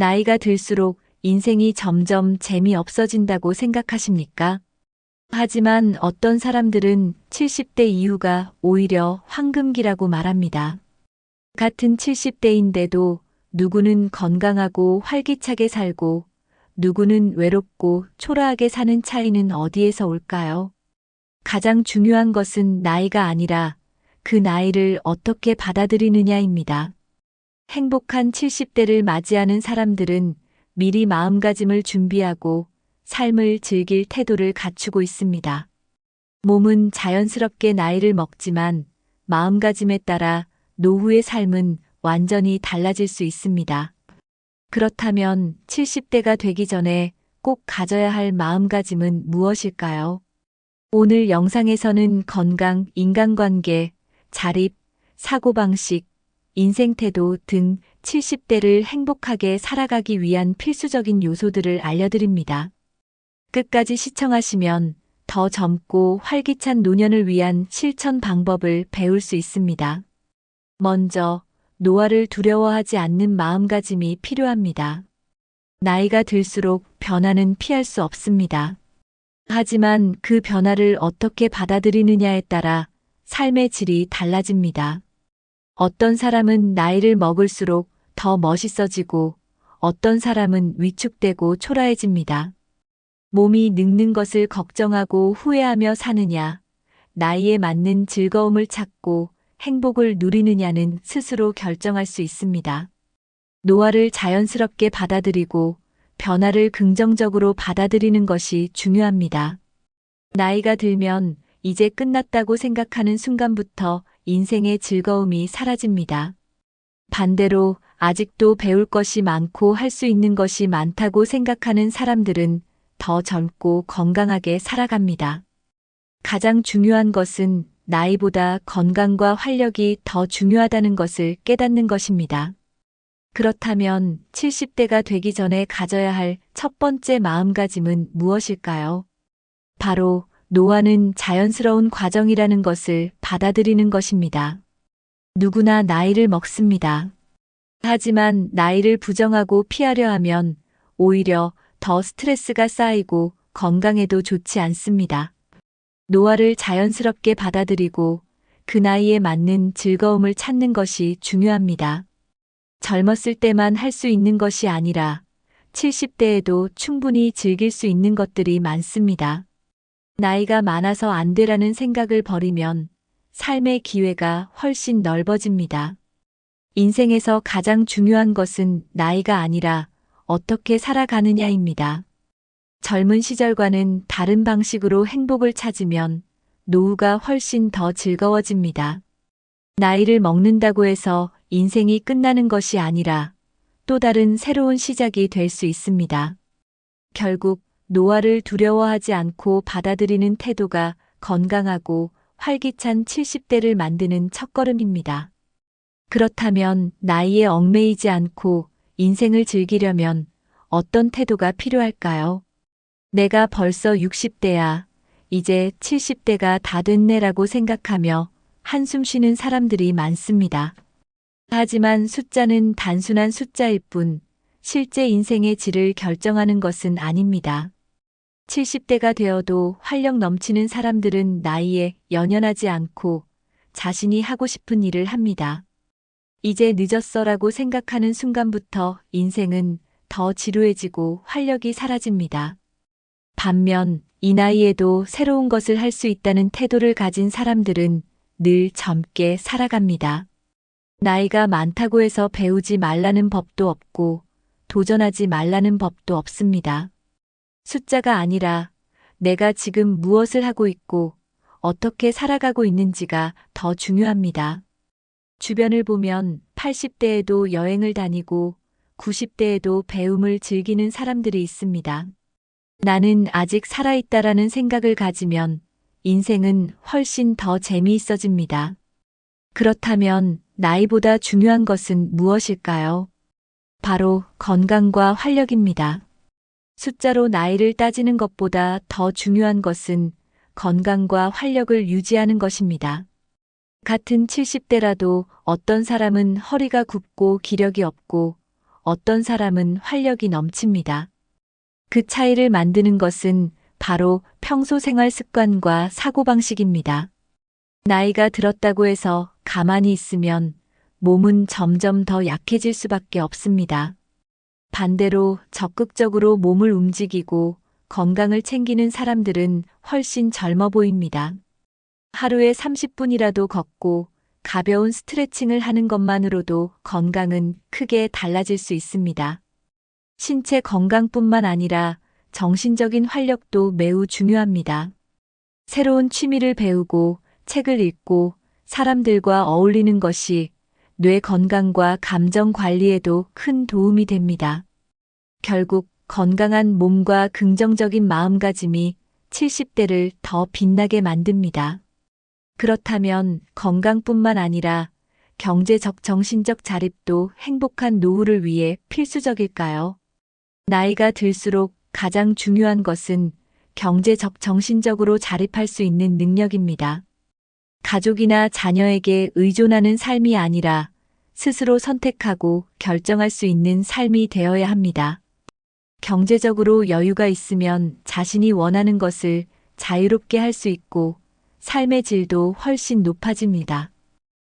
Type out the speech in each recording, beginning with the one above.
나이가 들수록 인생이 점점 재미없어진다고 생각하십니까? 하지만 어떤 사람들은 70대 이후가 오히려 황금기라고 말합니다. 같은 70대인데도 누구는 건강하고 활기차게 살고 누구는 외롭고 초라하게 사는 차이는 어디에서 올까요? 가장 중요한 것은 나이가 아니라 그 나이를 어떻게 받아들이느냐입니다. 행복한 70대를 맞이하는 사람들은 미리 마음가짐을 준비하고 삶을 즐길 태도를 갖추고 있습니다. 몸은 자연스럽게 나이를 먹지만 마음가짐에 따라 노후의 삶은 완전히 달라질 수 있습니다. 그렇다면 70대가 되기 전에 꼭 가져야 할 마음가짐은 무엇일까요? 오늘 영상에서는 건강, 인간관계, 자립, 사고방식, 인생태도 등 70대를 행복하게 살아가기 위한 필수적인 요소들을 알려드립니다. 끝까지 시청하시면 더 젊고 활기찬 노년을 위한 실천 방법을 배울 수 있습니다. 먼저, 노화를 두려워하지 않는 마음가짐이 필요합니다. 나이가 들수록 변화는 피할 수 없습니다. 하지만 그 변화를 어떻게 받아들이느냐에 따라 삶의 질이 달라집니다. 어떤 사람은 나이를 먹을수록 더 멋있어지고 어떤 사람은 위축되고 초라해집니다. 몸이 늙는 것을 걱정하고 후회하며 사느냐, 나이에 맞는 즐거움을 찾고 행복을 누리느냐는 스스로 결정할 수 있습니다. 노화를 자연스럽게 받아들이고 변화를 긍정적으로 받아들이는 것이 중요합니다. 나이가 들면 이제 끝났다고 생각하는 순간부터 인생의 즐거움이 사라집니다. 반대로 아직도 배울 것이 많고 할 수 있는 것이 많다고 생각하는 사람들은 더 젊고 건강하게 살아갑니다. 가장 중요한 것은 나이보다 건강과 활력이 더 중요하다는 것을 깨닫는 것입니다. 그렇다면 70대가 되기 전에 가져야 할 첫 번째 마음가짐은 무엇일까요? 바로 노화는 자연스러운 과정이라는 것을 받아들이는 것입니다. 누구나 나이를 먹습니다. 하지만 나이를 부정하고 피하려 하면 오히려 더 스트레스가 쌓이고 건강에도 좋지 않습니다. 노화를 자연스럽게 받아들이고 그 나이에 맞는 즐거움을 찾는 것이 중요합니다. 젊었을 때만 할 수 있는 것이 아니라 70대에도 충분히 즐길 수 있는 것들이 많습니다. 나이가 많아서 안 되라는 생각을 버리면 삶의 기회가 훨씬 넓어집니다. 인생에서 가장 중요한 것은 나이가 아니라 어떻게 살아가느냐입니다. 젊은 시절과는 다른 방식으로 행복을 찾으면 노후가 훨씬 더 즐거워집니다. 나이를 먹는다고 해서 인생이 끝나는 것이 아니라 또 다른 새로운 시작이 될 수 있습니다. 결국 노화를 두려워하지 않고 받아들이는 태도가 건강하고 활기찬 70대를 만드는 첫걸음입니다. 그렇다면 나이에 얽매이지 않고 인생을 즐기려면 어떤 태도가 필요할까요? 내가 벌써 60대야, 이제 70대가 다 됐네라고 생각하며 한숨 쉬는 사람들이 많습니다. 하지만 숫자는 단순한 숫자일 뿐 실제 인생의 질을 결정하는 것은 아닙니다. 70대가 되어도 활력 넘치는 사람들은 나이에 연연하지 않고 자신이 하고 싶은 일을 합니다. 이제 늦었어라고 생각하는 순간부터 인생은 더 지루해지고 활력이 사라집니다. 반면 이 나이에도 새로운 것을 할 수 있다는 태도를 가진 사람들은 늘 젊게 살아갑니다. 나이가 많다고 해서 배우지 말라는 법도 없고 도전하지 말라는 법도 없습니다. 숫자가 아니라 내가 지금 무엇을 하고 있고 어떻게 살아가고 있는지가 더 중요합니다. 주변을 보면 80대에도 여행을 다니고 90대에도 배움을 즐기는 사람들이 있습니다. 나는 아직 살아있다라는 생각을 가지면 인생은 훨씬 더 재미있어집니다. 그렇다면 나이보다 중요한 것은 무엇일까요? 바로 건강과 활력입니다. 숫자로 나이를 따지는 것보다 더 중요한 것은 건강과 활력을 유지하는 것입니다. 같은 70대라도 어떤 사람은 허리가 굽고 기력이 없고 어떤 사람은 활력이 넘칩니다. 그 차이를 만드는 것은 바로 평소 생활 습관과 사고방식입니다. 나이가 들었다고 해서 가만히 있으면 몸은 점점 더 약해질 수밖에 없습니다. 반대로 적극적으로 몸을 움직이고 건강을 챙기는 사람들은 훨씬 젊어 보입니다. 하루에 30분이라도 걷고 가벼운 스트레칭을 하는 것만으로도 건강은 크게 달라질 수 있습니다. 신체 건강뿐만 아니라 정신적인 활력도 매우 중요합니다. 새로운 취미를 배우고 책을 읽고 사람들과 어울리는 것이 뇌 건강과 감정 관리에도 큰 도움이 됩니다. 결국 건강한 몸과 긍정적인 마음가짐이 70대를 더 빛나게 만듭니다. 그렇다면 건강뿐만 아니라 경제적 정신적 자립도 행복한 노후를 위해 필수적일까요? 나이가 들수록 가장 중요한 것은 경제적 정신적으로 자립할 수 있는 능력입니다. 가족이나 자녀에게 의존하는 삶이 아니라 스스로 선택하고 결정할 수 있는 삶이 되어야 합니다. 경제적으로 여유가 있으면 자신이 원하는 것을 자유롭게 할 수 있고 삶의 질도 훨씬 높아집니다.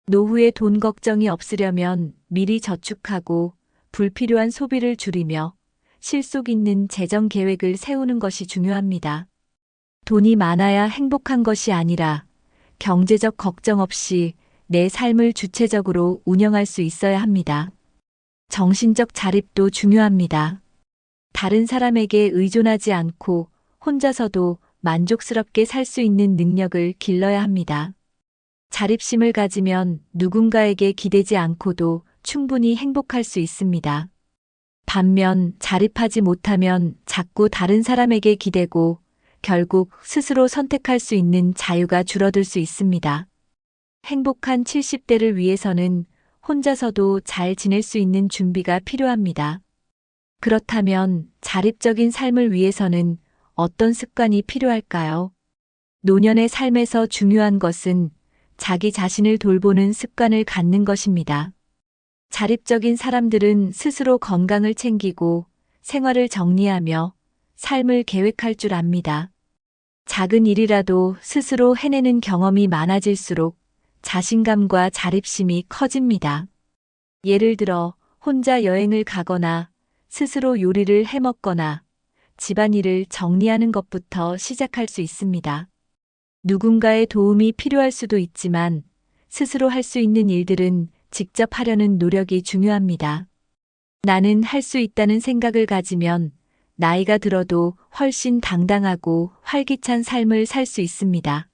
노후에 돈 걱정이 없으려면 미리 저축하고 불필요한 소비를 줄이며 실속 있는 재정 계획을 세우는 것이 중요합니다. 돈이 많아야 행복한 것이 아니라 경제적 걱정 없이 내 삶을 주체적으로 운영할 수 있어야 합니다. 정신적 자립도 중요합니다. 다른 사람에게 의존하지 않고 혼자서도 만족스럽게 살 수 있는 능력을 길러야 합니다. 자립심을 가지면 누군가에게 기대지 않고도 충분히 행복할 수 있습니다. 반면 자립하지 못하면 자꾸 다른 사람에게 기대고 결국 스스로 선택할 수 있는 자유가 줄어들 수 있습니다. 행복한 70대를 위해서는 혼자서도 잘 지낼 수 있는 준비가 필요합니다. 그렇다면 자립적인 삶을 위해서는 어떤 습관이 필요할까요? 노년의 삶에서 중요한 것은 자기 자신을 돌보는 습관을 갖는 것입니다. 자립적인 사람들은 스스로 건강을 챙기고 생활을 정리하며 삶을 계획할 줄 압니다. 작은 일이라도 스스로 해내는 경험이 많아질수록 자신감과 자립심이 커집니다. 예를 들어 혼자 여행을 가거나 스스로 요리를 해 먹거나 집안일을 정리하는 것부터 시작할 수 있습니다. 누군가의 도움이 필요할 수도 있지만 스스로 할 수 있는 일들은 직접 하려는 노력이 중요합니다. 나는 할 수 있다는 생각을 가지면 나이가 들어도 훨씬 당당하고 활기찬 삶을 살 수 있습니다.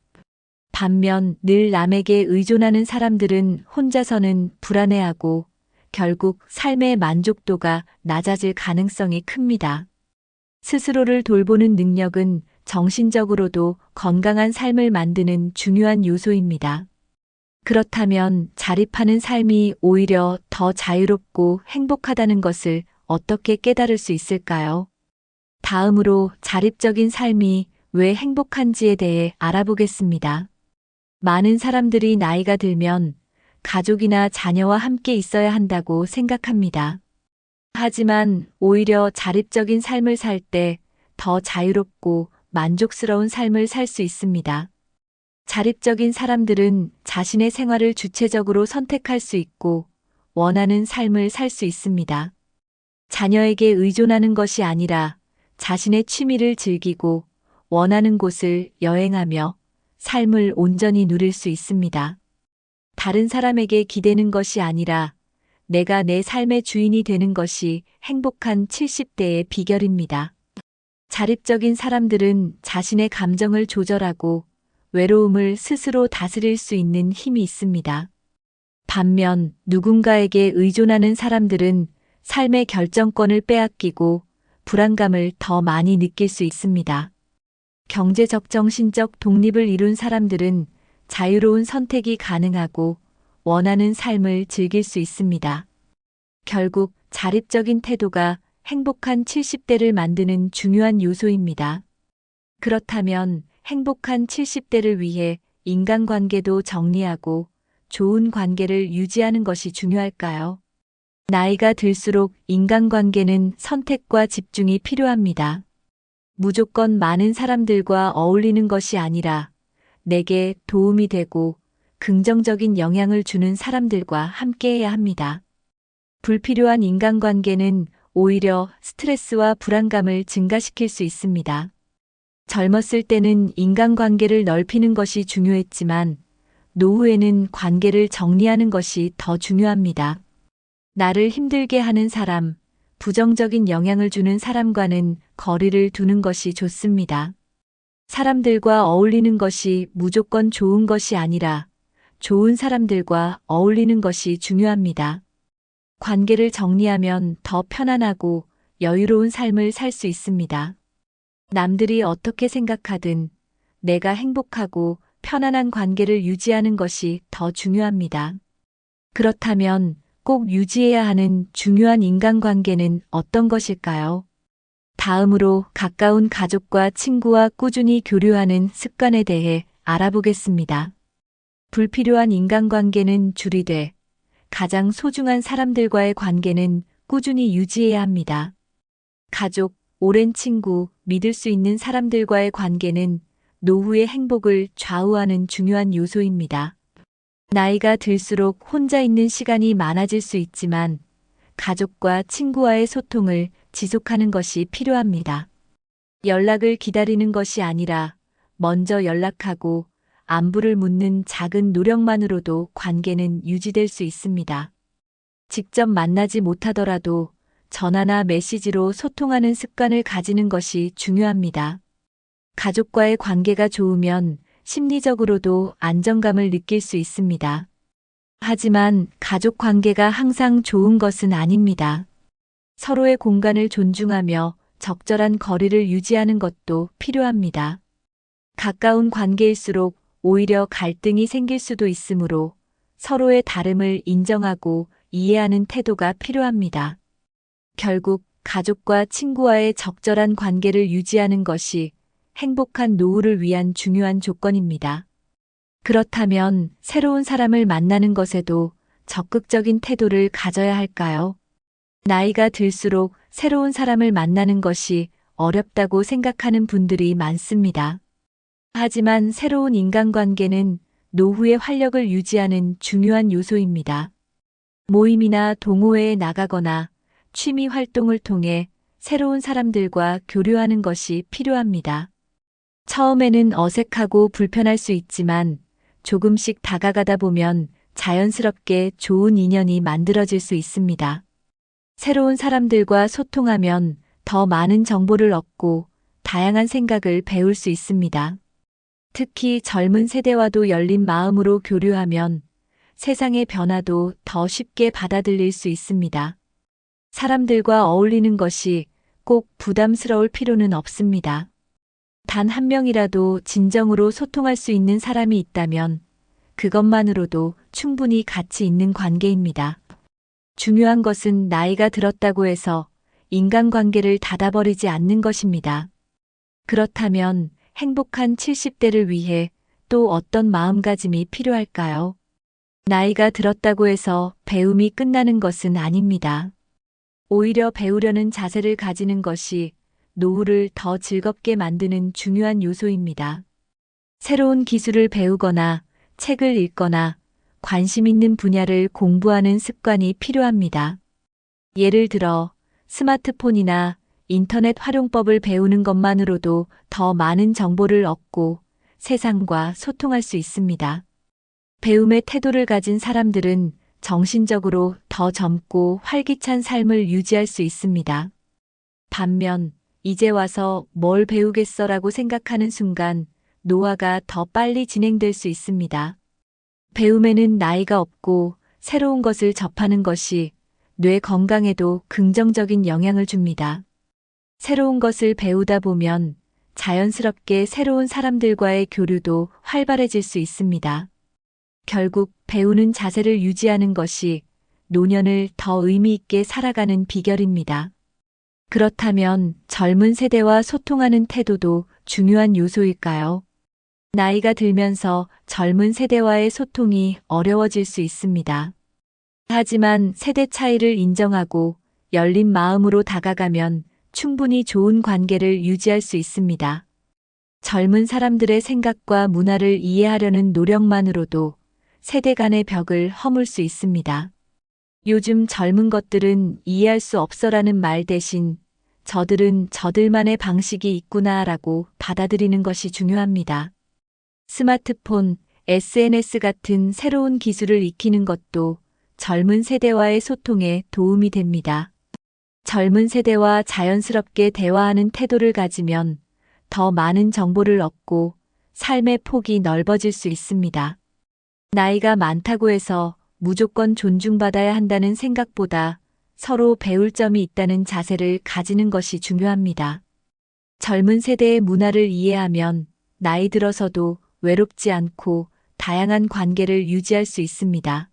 반면 늘 남에게 의존하는 사람들은 혼자서는 불안해하고 결국 삶의 만족도가 낮아질 가능성이 큽니다. 스스로를 돌보는 능력은 정신적으로도 건강한 삶을 만드는 중요한 요소입니다. 그렇다면 자립하는 삶이 오히려 더 자유롭고 행복하다는 것을 어떻게 깨달을 수 있을까요? 다음으로 자립적인 삶이 왜 행복한지에 대해 알아보겠습니다. 많은 사람들이 나이가 들면 가족이나 자녀와 함께 있어야 한다고 생각합니다. 하지만 오히려 자립적인 삶을 살 때 더 자유롭고 만족스러운 삶을 살 수 있습니다. 자립적인 사람들은 자신의 생활을 주체적으로 선택할 수 있고 원하는 삶을 살 수 있습니다. 자녀에게 의존하는 것이 아니라 자신의 취미를 즐기고 원하는 곳을 여행하며 삶을 온전히 누릴 수 있습니다. 다른 사람에게 기대는 것이 아니라 내가 내 삶의 주인이 되는 것이 행복한 70대의 비결입니다. 자립적인 사람들은 자신의 감정을 조절하고 외로움을 스스로 다스릴 수 있는 힘이 있습니다. 반면 누군가에게 의존하는 사람들은 삶의 결정권을 빼앗기고 불안감을 더 많이 느낄 수 있습니다. 경제적 정신적 독립을 이룬 사람들은 자유로운 선택이 가능하고 원하는 삶을 즐길 수 있습니다. 결국 자립적인 태도가 행복한 70대를 만드는 중요한 요소입니다. 그렇다면 행복한 70대를 위해 인간관계도 정리하고 좋은 관계를 유지하는 것이 중요할까요? 나이가 들수록 인간관계는 선택과 집중이 필요합니다. 무조건 많은 사람들과 어울리는 것이 아니라 내게 도움이 되고 긍정적인 영향을 주는 사람들과 함께해야 합니다. 불필요한 인간관계는 오히려 스트레스와 불안감을 증가시킬 수 있습니다. 젊었을 때는 인간관계를 넓히는 것이 중요했지만 노후에는 관계를 정리하는 것이 더 중요합니다. 나를 힘들게 하는 사람, 부정적인 영향을 주는 사람과는 거리를 두는 것이 좋습니다. 사람들과 어울리는 것이 무조건 좋은 것이 아니라 좋은 사람들과 어울리는 것이 중요합니다. 관계를 정리하면 더 편안하고 여유로운 삶을 살 수 있습니다. 남들이 어떻게 생각하든 내가 행복하고 편안한 관계를 유지하는 것이 더 중요합니다. 그렇다면 꼭 유지해야 하는 중요한 인간관계는 어떤 것일까요? 다음으로 가까운 가족과 친구와 꾸준히 교류하는 습관에 대해 알아보겠습니다. 불필요한 인간관계는 줄이되 가장 소중한 사람들과의 관계는 꾸준히 유지해야 합니다. 가족, 오랜 친구, 믿을 수 있는 사람들과의 관계는 노후의 행복을 좌우하는 중요한 요소입니다. 나이가 들수록 혼자 있는 시간이 많아질 수 있지만 가족과 친구와의 소통을 지속하는 것이 필요합니다. 연락을 기다리는 것이 아니라 먼저 연락하고 안부를 묻는 작은 노력만으로도 관계는 유지될 수 있습니다. 직접 만나지 못하더라도 전화나 메시지로 소통하는 습관을 가지는 것이 중요합니다. 가족과의 관계가 좋으면 심리적으로도 안정감을 느낄 수 있습니다. 하지만 가족 관계가 항상 좋은 것은 아닙니다. 서로의 공간을 존중하며 적절한 거리를 유지하는 것도 필요합니다. 가까운 관계일수록 오히려 갈등이 생길 수도 있으므로 서로의 다름을 인정하고 이해하는 태도가 필요합니다. 결국 가족과 친구와의 적절한 관계를 유지하는 것이 행복한 노후를 위한 중요한 조건입니다. 그렇다면 새로운 사람을 만나는 것에도 적극적인 태도를 가져야 할까요? 나이가 들수록 새로운 사람을 만나는 것이 어렵다고 생각하는 분들이 많습니다. 하지만 새로운 인간관계는 노후의 활력을 유지하는 중요한 요소입니다. 모임이나 동호회에 나가거나 취미 활동을 통해 새로운 사람들과 교류하는 것이 필요합니다. 처음에는 어색하고 불편할 수 있지만 조금씩 다가가다 보면 자연스럽게 좋은 인연이 만들어질 수 있습니다. 새로운 사람들과 소통하면 더 많은 정보를 얻고 다양한 생각을 배울 수 있습니다. 특히 젊은 세대와도 열린 마음으로 교류하면 세상의 변화도 더 쉽게 받아들일 수 있습니다. 사람들과 어울리는 것이 꼭 부담스러울 필요는 없습니다. 단 한 명이라도 진정으로 소통할 수 있는 사람이 있다면 그것만으로도 충분히 가치 있는 관계입니다. 중요한 것은 나이가 들었다고 해서 인간관계를 닫아버리지 않는 것입니다. 그렇다면 행복한 70대를 위해 또 어떤 마음가짐이 필요할까요? 나이가 들었다고 해서 배움이 끝나는 것은 아닙니다. 오히려 배우려는 자세를 가지는 것이 노후를 더 즐겁게 만드는 중요한 요소입니다. 새로운 기술을 배우거나 책을 읽거나 관심 있는 분야를 공부하는 습관이 필요합니다. 예를 들어 스마트폰이나 인터넷 활용법을 배우는 것만으로도 더 많은 정보를 얻고 세상과 소통할 수 있습니다. 배움의 태도를 가진 사람들은 정신적으로 더 젊고 활기찬 삶을 유지할 수 있습니다. 반면 이제 와서 뭘 배우겠어라고 생각하는 순간 노화가 더 빨리 진행될 수 있습니다. 배움에는 나이가 없고 새로운 것을 접하는 것이 뇌 건강에도 긍정적인 영향을 줍니다. 새로운 것을 배우다 보면 자연스럽게 새로운 사람들과의 교류도 활발해질 수 있습니다. 결국 배우는 자세를 유지하는 것이 노년을 더 의미 있게 살아가는 비결입니다. 그렇다면 젊은 세대와 소통하는 태도도 중요한 요소일까요? 나이가 들면서 젊은 세대와의 소통이 어려워질 수 있습니다. 하지만 세대 차이를 인정하고 열린 마음으로 다가가면 충분히 좋은 관계를 유지할 수 있습니다. 젊은 사람들의 생각과 문화를 이해하려는 노력만으로도 세대 간의 벽을 허물 수 있습니다. 요즘 젊은 것들은 이해할 수 없어라는 말 대신 저들은 저들만의 방식이 있구나라고 받아들이는 것이 중요합니다. 스마트폰, SNS 같은 새로운 기술을 익히는 것도 젊은 세대와의 소통에 도움이 됩니다. 젊은 세대와 자연스럽게 대화하는 태도를 가지면 더 많은 정보를 얻고 삶의 폭이 넓어질 수 있습니다. 나이가 많다고 해서 무조건 존중받아야 한다는 생각보다 서로 배울 점이 있다는 자세를 가지는 것이 중요합니다. 젊은 세대의 문화를 이해하면 나이 들어서도 외롭지 않고 다양한 관계를 유지할 수 있습니다.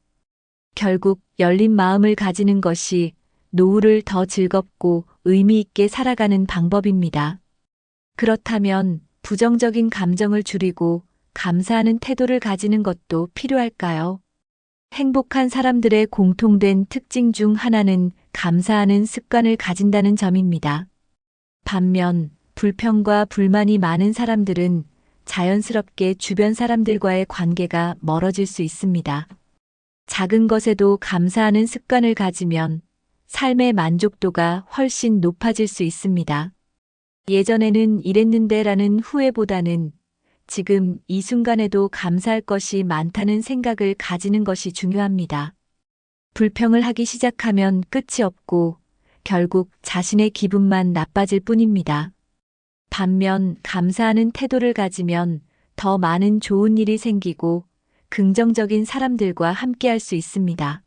결국 열린 마음을 가지는 것이 노후를 더 즐겁고 의미 있게 살아가는 방법입니다. 그렇다면 부정적인 감정을 줄이고 감사하는 태도를 가지는 것도 필요할까요? 행복한 사람들의 공통된 특징 중 하나는 감사하는 습관을 가진다는 점입니다. 반면 불평과 불만이 많은 사람들은 자연스럽게 주변 사람들과의 관계가 멀어질 수 있습니다. 작은 것에도 감사하는 습관을 가지면 삶의 만족도가 훨씬 높아질 수 있습니다. 예전에는 이랬는데라는 후회보다는 지금 이 순간에도 감사할 것이 많다는 생각을 가지는 것이 중요합니다. 불평을 하기 시작하면 끝이 없고 결국 자신의 기분만 나빠질 뿐입니다. 반면 감사하는 태도를 가지면 더 많은 좋은 일이 생기고 긍정적인 사람들과 함께할 수 있습니다.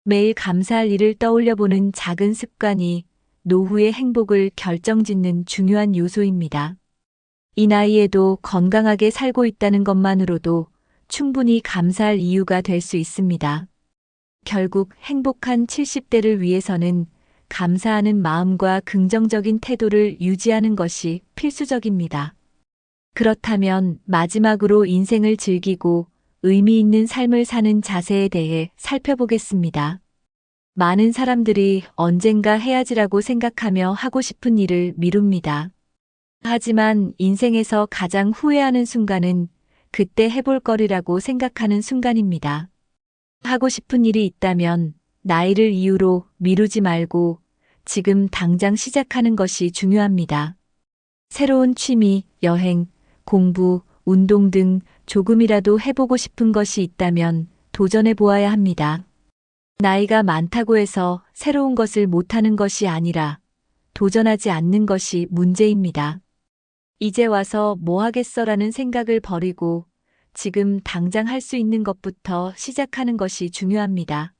매일 감사할 일을 떠올려보는 작은 습관이 노후의 행복을 결정짓는 중요한 요소입니다. 이 나이에도 건강하게 살고 있다는 것만으로도 충분히 감사할 이유가 될 수 있습니다. 결국 행복한 70대를 위해서는 감사하는 마음과 긍정적인 태도를 유지하는 것이 필수적입니다. 그렇다면 마지막으로 인생을 즐기고 의미 있는 삶을 사는 자세에 대해 살펴보겠습니다. 많은 사람들이 언젠가 해야지라고 생각하며 하고 싶은 일을 미룹니다. 하지만 인생에서 가장 후회하는 순간은 그때 해볼 거리라고 생각하는 순간입니다. 하고 싶은 일이 있다면 나이를 이유로 미루지 말고 지금 당장 시작하는 것이 중요합니다. 새로운 취미, 여행, 공부, 운동 등 조금이라도 해보고 싶은 것이 있다면 도전해 보아야 합니다. 나이가 많다고 해서 새로운 것을 못하는 것이 아니라 도전하지 않는 것이 문제입니다. 이제 와서 뭐 하겠어라는 생각을 버리고 지금 당장 할 수 있는 것부터 시작하는 것이 중요합니다.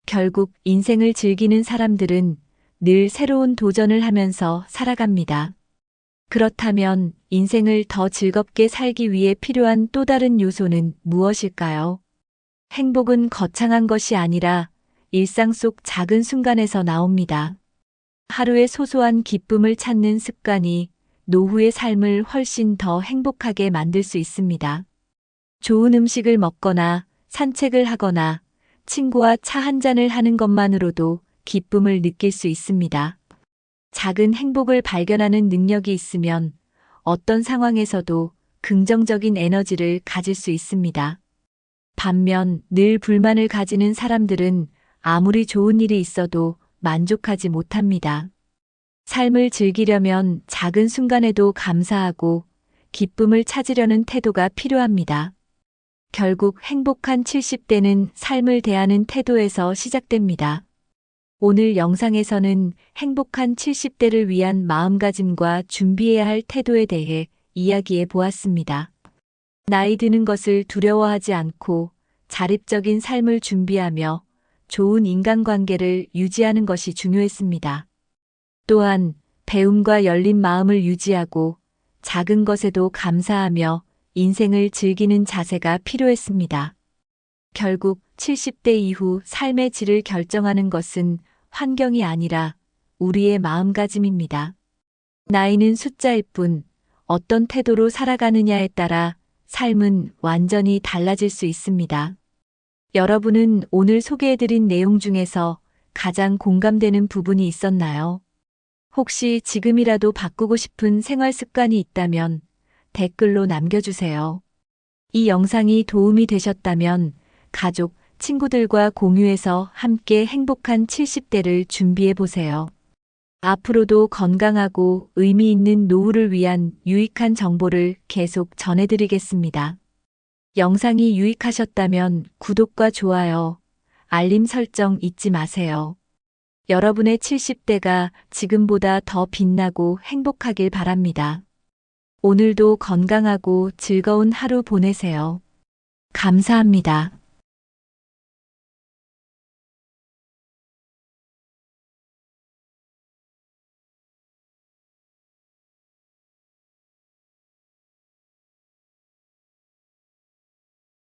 결국 인생을 즐기는 사람들은 늘 새로운 도전을 하면서 살아갑니다. 그렇다면 인생을 더 즐겁게 살기 위해 필요한 또 다른 요소는 무엇일까요? 행복은 거창한 것이 아니라 일상 속 작은 순간에서 나옵니다. 하루의 소소한 기쁨을 찾는 습관이 노후의 삶을 훨씬 더 행복하게 만들 수 있습니다. 좋은 음식을 먹거나 산책을 하거나 친구와 차 한 잔을 하는 것만으로도 기쁨을 느낄 수 있습니다. 작은 행복을 발견하는 능력이 있으면 어떤 상황에서도 긍정적인 에너지를 가질 수 있습니다. 반면 늘 불만을 가지는 사람들은 아무리 좋은 일이 있어도 만족하지 못합니다. 삶을 즐기려면 작은 순간에도 감사하고 기쁨을 찾으려는 태도가 필요합니다. 결국 행복한 70대는 삶을 대하는 태도에서 시작됩니다. 오늘 영상에서는 행복한 70대를 위한 마음가짐과 준비해야 할 태도에 대해 이야기해 보았습니다. 나이 드는 것을 두려워하지 않고 자립적인 삶을 준비하며 좋은 인간관계를 유지하는 것이 중요했습니다. 또한 배움과 열린 마음을 유지하고 작은 것에도 감사하며 인생을 즐기는 자세가 필요했습니다. 결국 70대 이후 삶의 질을 결정하는 것은 환경이 아니라 우리의 마음가짐입니다. 나이는 숫자일 뿐 어떤 태도로 살아가느냐에 따라 삶은 완전히 달라질 수 있습니다. 여러분은 오늘 소개해드린 내용 중에서 가장 공감되는 부분이 있었나요? 혹시 지금이라도 바꾸고 싶은 생활 습관이 있다면 댓글로 남겨주세요. 이 영상이 도움이 되셨다면 가족, 친구들과 공유해서 함께 행복한 70대를 준비해 보세요. 앞으로도 건강하고 의미 있는 노후를 위한 유익한 정보를 계속 전해드리겠습니다. 영상이 유익하셨다면 구독과 좋아요, 알림 설정 잊지 마세요. 여러분의 70대가 지금보다 더 빛나고 행복하길 바랍니다. 오늘도 건강하고 즐거운 하루 보내세요. 감사합니다.